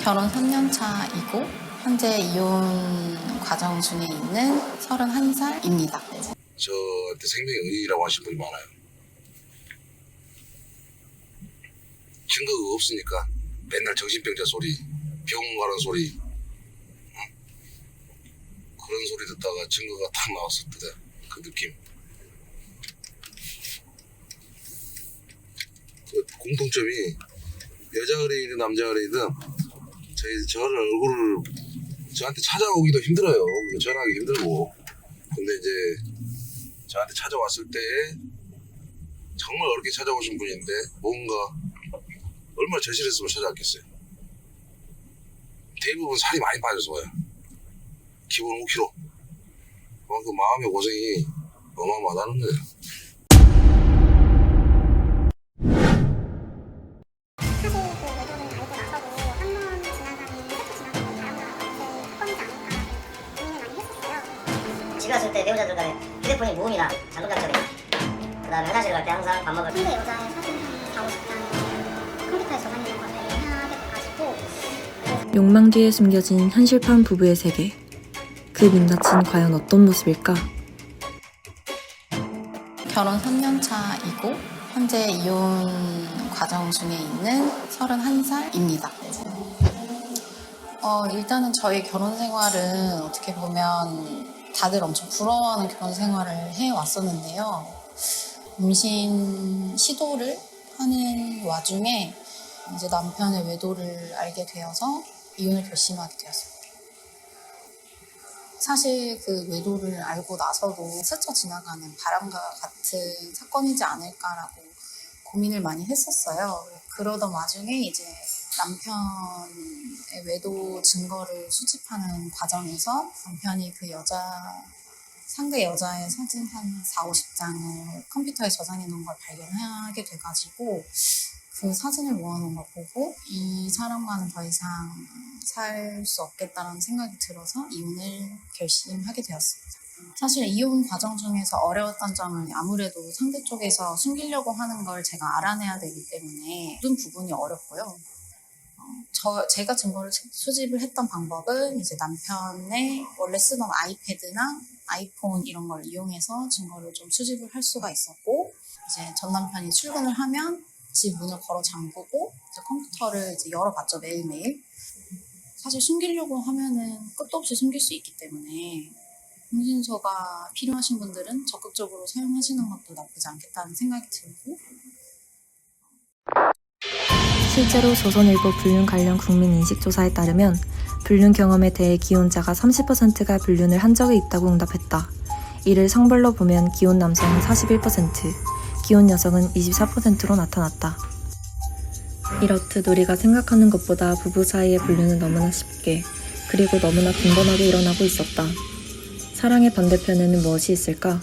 결혼 3년 차이고 현재 이혼 과정 중에 있는 31살입니다. 저한테 생명의 의의라고 하시는 분이 많아요. 증거가 없으니까 맨날 정신병자 소리, 병원 가는 소리, 그런 소리 듣다가 증거가 탁 나왔을 때 그 느낌. 그 공통점이 여자 의뢰인이든 남자 의뢰인이든 저를 얼굴을 저한테 찾아오기도 힘들어요. 전화하기 힘들고. 근데 이제 저한테 찾아왔을 때 정말 어렵게 찾아오신 분인데 뭔가 얼마나 절실했으면 찾아왔겠어요. 대부분 살이 많이 빠져서 와요. 기본 5kg. 그 마음의 고생이 어마어마하다는 거예요. 집에 왔을 때 배우자들 간에 휴대폰이 무음이나 잠금 작전이, 그 다음에 화장실 갈 때 항상 밥 먹을 상대 여자의 사진 한 4, 50장을 컴퓨터에 저장해놓은 걸 발견하게 돼가지고 욕망 뒤에 숨겨진 현실판 부부의 세계. 그 민낯은 과연 어떤 모습일까? 결혼 3년 차이고 현재 이혼 과정 중에 있는 31살입니다. 일단은 저희 결혼 생활은 어떻게 보면 다들 엄청 부러워하는 결혼 생활을 해왔었는데요. 임신 시도를 하는 와중에 이제 남편의 외도를 알게 되어서 이혼을 결심하게 되었습니다. 사실 그 외도를 알고 나서도 스쳐 지나가는 바람과 같은 사건이지 않을까라고 고민을 많이 했었어요. 그러던 와중에 이제 남편의 외도 증거를 수집하는 과정에서 남편이 그 상대 여자의 사진 한 4, 50장을 컴퓨터에 저장해 놓은 걸 발견하게 돼가지고 그 사진을 모아놓은 걸 보고 이 사람과는 더 이상 살 수 없겠다는 생각이 들어서 이혼을 결심하게 되었습니다. 사실 이혼 과정 중에서 어려웠던 점은 아무래도 상대 쪽에서 숨기려고 하는 걸 제가 알아내야 되기 때문에 모든 부분이 어렵고요. 제가 증거를 수집을 했던 방법은 이제 남편의 원래 쓰던 아이패드나 아이폰 이런 걸 이용해서 증거를 좀 수집을 할 수가 있었고, 이제 전 남편이 출근을 하면 집 문을 걸어 잠그고 이제 컴퓨터를 이제 열어봤죠, 매일매일. 사실 숨기려고 하면은 끝도 없이 숨길 수 있기 때문에 흥신소가 필요하신 분들은 적극적으로 사용하시는 것도 나쁘지 않겠다는 생각이 들고, 실제로 조선일보 불륜 관련 국민인식조사에 따르면 불륜 경험에 대해 기혼자가 30%가 불륜을 한 적이 있다고 응답했다. 이를 성별로 보면 기혼 남성은 41%, 기혼 여성은 24%로 나타났다. 이렇듯 우리가 생각하는 것보다 부부 사이의 불륜은 너무나 쉽게, 그리고 너무나 빈번하게 일어나고 있었다. 사랑의 반대편에는 무엇이 있을까?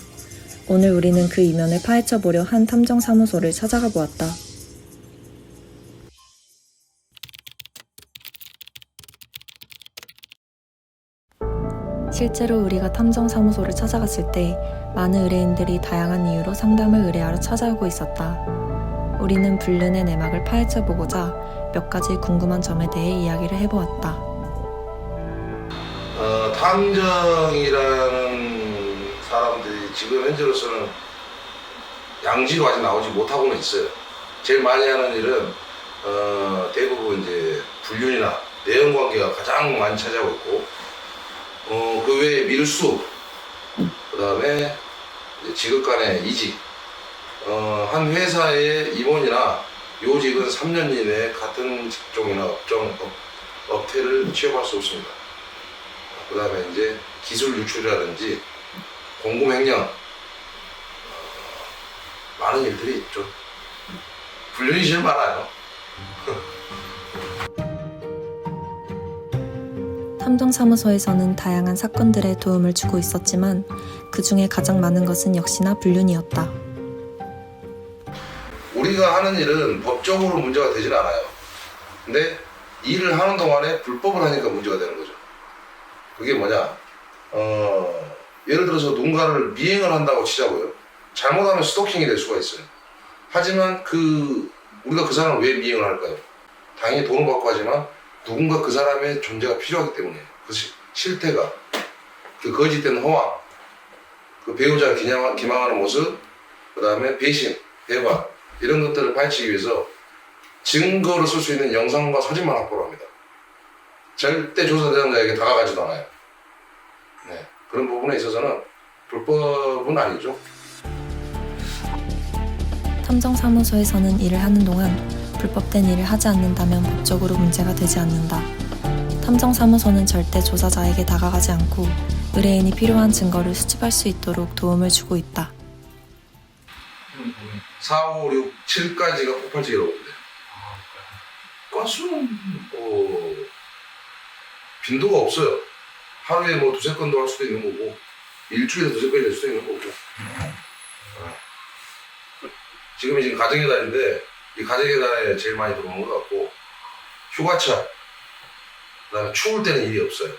오늘 우리는 그 이면을 파헤쳐보려 한 탐정사무소를 찾아가 보았다. 실제로 우리가 탐정사무소를 찾아갔을 때 많은 의뢰인들이 다양한 이유로 상담을 의뢰하러 찾아오고 있었다. 우리는 불륜의 내막을 파헤쳐보고자 몇 가지 궁금한 점에 대해 이야기를 해보았다. 탐정이라는 사람들이 지금 현재로서는 양지로 아직 나오지 못하고는 있어요. 제일 많이 하는 일은 대부분 이제 불륜이나 내연관계가 가장 많이 찾아오고 있고, 그 외에 밀수, 그 다음에 직업 간의 이직, 한 회사의 임원이나 요직은 3년 이내에 같은 직종이나 업태를 취업할 수 없습니다. 그 다음에 이제 기술 유출이라든지 공금횡령, 많은 일들이 있죠. 불륜이 제일 많아요. 탐정사무소에서는 다양한 사건들에 도움을 주고 있었지만 그 중에 가장 많은 것은 역시나 불륜이었다. 우리가 하는 일은 법적으로 문제가 되진 않아요. 근데 일을 하는 동안에 불법을 하니까 문제가 되는 거죠. 그게 뭐냐? 예를 들어서 누군가를 미행을 한다고 치자고요. 잘못하면 스토킹이 될 수가 있어요. 하지만 우리가 그 사람을 왜 미행을 할까요? 당연히 돈을 받고 하지만 누군가 그 사람의 존재가 필요하기 때문에 그 실태가 그 거짓된 허황 그 배우자를 기망하는 모습 그 다음에 배신, 배반 이런 것들을 파헤치기 위해서 증거를 쓸 수 있는 영상과 사진만 확보를 합니다. 절대 조사 대상자에게 다가가지도 않아요. 네, 그런 부분에 있어서는 불법은 아니죠. 탐정사무소에서는 일을 하는 동안 불법된 일을 하지 않는다면 법적으로 문제가 되지 않는다. 탐정사무소는 절대 조사자에게 다가가지 않고 의뢰인이 필요한 증거를 수집할 수 있도록 도움을 주고 있다. 4, 5, 6, 7까지가 폭발적이라고 보는데 가스는 빈도가 없어요. 하루에 뭐 두세 건도 할 수도 있는 거고 일주일에 두세 건이 될 수도 있는 거고 지금 가정의 달인데 이 가정의 달에 제일 많이 들어오는 것 같고 휴가철 그 다음에 추울 때는 일이 없어요.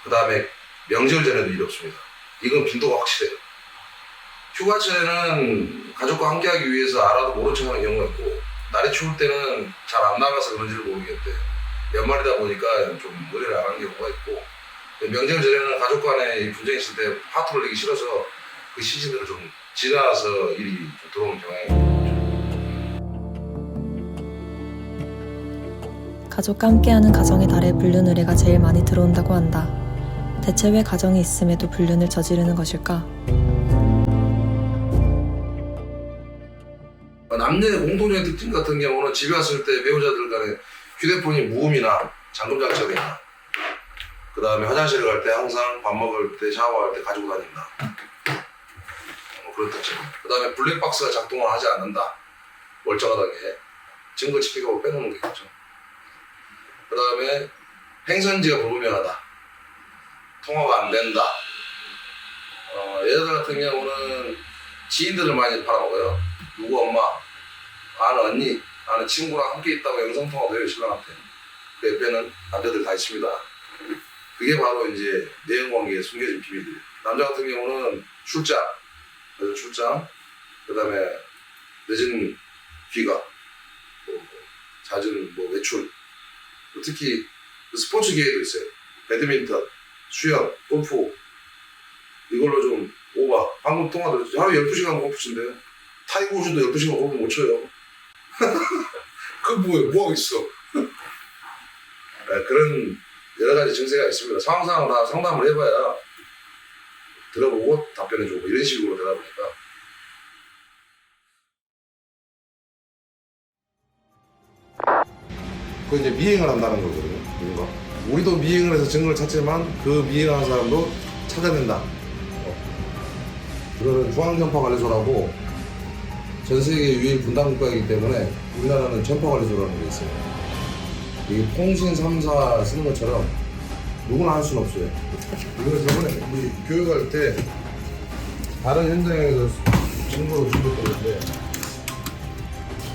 그 다음에 명절 전에도 일이 없습니다. 이건 빈도가 확실해요. 휴가철에는 가족과 함께하기 위해서 알아도 모른 척하는 경우가 있고 날이 추울 때는 잘 안 나가서 그런지를 모르겠는데 연말이다 보니까 좀 의뢰를 안 하는 경우가 있고 명절 전에는 가족 간에 분쟁이 있을 때 화투를 내기 싫어서 그 시즌을 좀 지나서 일이 좀 들어오는 경향이 있죠. 가족과 함께하는 가정의 달에 불륜 의뢰가 제일 많이 들어온다고 한다. 대체 왜 가정이 있음에도 불륜을 저지르는 것일까? 남녀의 공통적인 특징 같은 경우는 집에 왔을 때 배우자들 간에 휴대폰이 무음이나 잠금장치가 있나 그 다음에 화장실을 갈 때 항상 밥 먹을 때 샤워할 때 가지고 다닌다 그런 특징 그 다음에 블랙박스가 작동을 하지 않는다 멀쩡하다게 증거 집행법을 빼놓는 게 있죠 그 다음에 행선지가 불분명하다 통화가 안 된다 여자들 같은 경우는 지인들을 많이 팔아먹어요 누구 엄마, 아는 언니, 아는 친구랑 함께 있다고 영상통화도 해요, 신랑한테. 그 옆에는 남자들 다 있습니다. 그게 바로 이제 내연관계에 숨겨진 비밀들이에요. 남자 같은 경우는 출장, 그 다음에 늦은 귀가, 잦은 외출, 특히 스포츠 기회도 있어요. 배드민턴, 수영, 골프, 이걸로 좀 오바. 방금 통화도 하루에 12시간 골프 친대요. 타이거 우즈도 12시간 골프 못 쳐요. 그건 뭐예요? 뭐하고 있어? 그런 여러 가지 증세가 있습니다. 상황 다 상담을 해봐야 들어보고 답변해주고 이런 식으로 되다 보니까 그 이제 미행을 한다는 거거든요. 우리가. 우리도 미행을 해서 증거를 찾지만 그 미행하는 사람도 찾아낸다. 이거는 중앙전파관리소라고 전 세계 유일 분당 국가이기 때문에 우리나라는 전파관리소라는 게 있어요. 이 통신 3사 쓰는 것처럼 누구나 할 수는 없어요. 이거 저번에 우리 교육할 때 다른 현장에서 증거로 준비했는데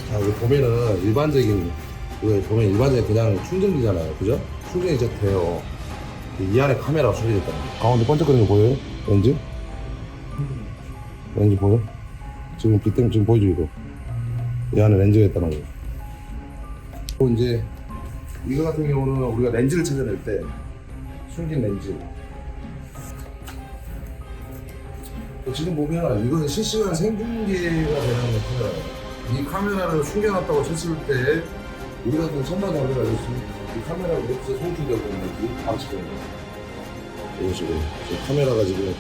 자, 여기 보면은 일반적인 그냥 충전기잖아요. 그죠? 충전이 이제 돼요. 이 안에 카메라가 숨겨져 있다. 가운데 번쩍거리는 거 보여요? 렌즈 보여? 지금 빛 때문에 지금 보이죠, 이거? 이 안에 렌즈가 있다는 거. 또 이제 이거 같은 경우는 우리가 렌즈를 찾아낼 때 숨긴 렌즈. 지금 보면 이건 실시간 생중계가 되는 카메라예요. 이 카메라를 숨겨놨다고 쳤을 때 우리 같은 첨단 장비가 있으면 이 카메라를 옆에서 송출되고 있는지 감시되는 거예요. 이런 식으로 지금 카메라가 지금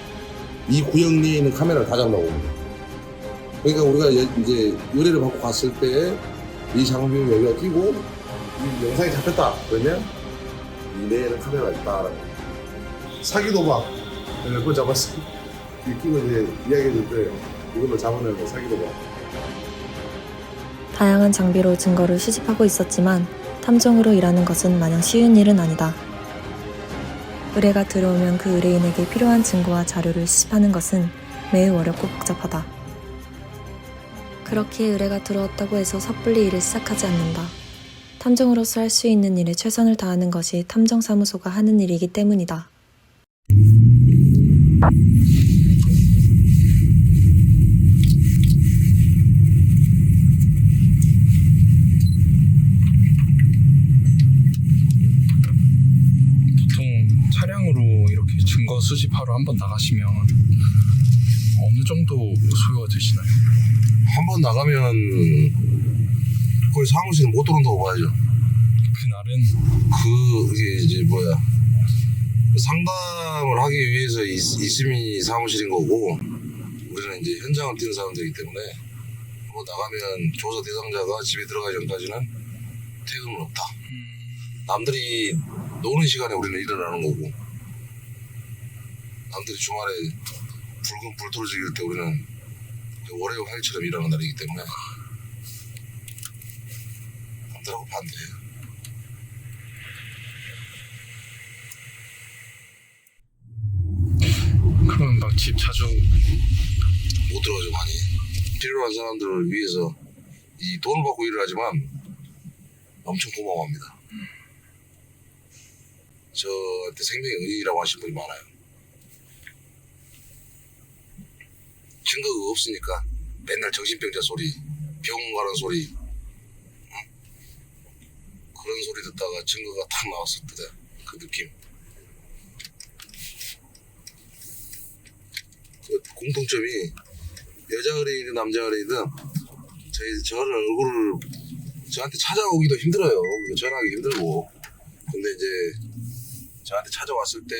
이 구역 내에 있는 카메라를 다 잡아오고 있는 거예요. 그러니까 우리가 이제 의뢰를 받고 갔을 때 이 장비를 여기가 끼고 이 영상이 잡혔다 그러면 이 내에는 카메라가 있다라는 거예요. 사기 도박 몇 번 잡았어. 이 끼고 이제 이야기해 줄 때 이걸로 잡아내는 사기 도박. 다양한 장비로 증거를 수집하고 있었지만 탐정으로 일하는 것은 마냥 쉬운 일은 아니다. 의뢰가 들어오면 그 의뢰인에게 필요한 증거와 자료를 수집하는 것은 매우 어렵고 복잡하다. 그렇게 의뢰가 들어왔다고 해서 섣불리 일을 시작하지 않는다. 탐정으로서 할 수 있는 일에 최선을 다하는 것이 탐정사무소가 하는 일이기 때문이다. 이렇게 증거 수집하러 한번 나가시면 어느 정도 소요가 되시나요? 한 번 나가면 거의 사무실은 못 들어온다고 봐야죠. 그날은 그게 이제 뭐야, 상담을 하기 위해서 있음이 사무실인 거고, 우리는 이제 현장을 뛰는 사람들이기 때문에 한번 나가면 조사 대상자가 집에 들어가기 전까지는 퇴근은 없다. 남들이 노는 시간에 우리는 일어나는 거고, 남들이 주말에 붉은 불 떨어질 때 우리는 월요일 화요일처럼 일하는 날이기 때문에 남들하고 반대예요. 그러면 막 집 자주 못 들어가죠. 많이 필요한 사람들을 위해서 이 돈을 받고 일을 하지만 엄청 고마워합니다. 저한테 생명의 의의라고 하시는 분이 많아요. 증거가 없으니까 맨날 정신병자 소리, 병원 가는 소리, 그런 소리 듣다가 증거가 탁 나왔을 때 그 느낌. 그 공통점이 여자 의뢰인이든 남자 의뢰인이든 저를 얼굴을 저한테 찾아오기도 힘들어요. 전화하기 힘들고. 근데 이제 저한테 찾아왔을 때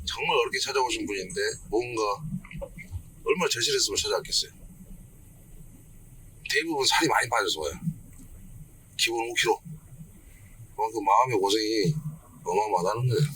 정말 어렵게 찾아오신 분인데 뭔가 얼마나 절실했으면 찾아왔겠어요. 대부분 살이 많이 빠져서 와요. 기본 5kg. 그만큼 마음의 고생이 어마어마하다는 거예요.